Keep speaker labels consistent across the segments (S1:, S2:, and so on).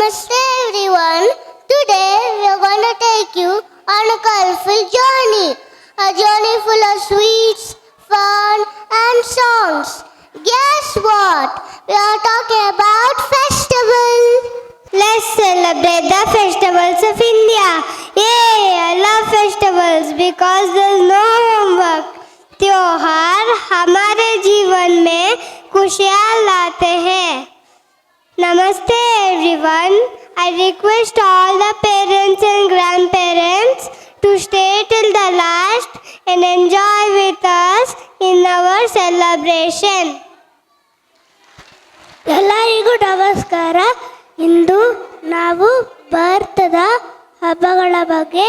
S1: Namaste everyone. Today we are going to take you on a colorful journey. A journey full of sweets, fun and songs. Guess what? We are talking about festival. Let's celebrate the festivals of India. Yay! I love festivals because there's no homework. त्योहार हमारे जीवन में खुशियाँ लाते हैं. Namaste everyone. I request all the parents and grandparents to stay till the last and enjoy with us in our celebration. ಎಲ್ಲರಿಗೂ ನಮಸ್ಕಾರ. ಇಂದು ನಾವು ಭಾರತದ ಹಬ್ಬಗಳ ಬಗ್ಗೆ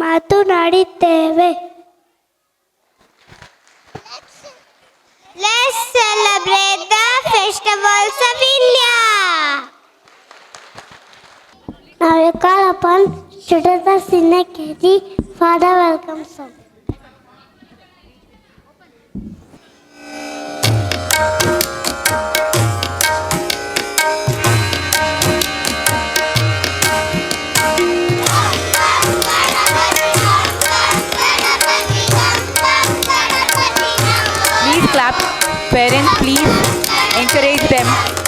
S1: ಮಾತನಾಡಿದ್ದೇವೆ. Let's celebrate the festivals of India. Now we call upon Shudhata Sinha KG for the welcome song.
S2: Please clap. Parents, please encourage them.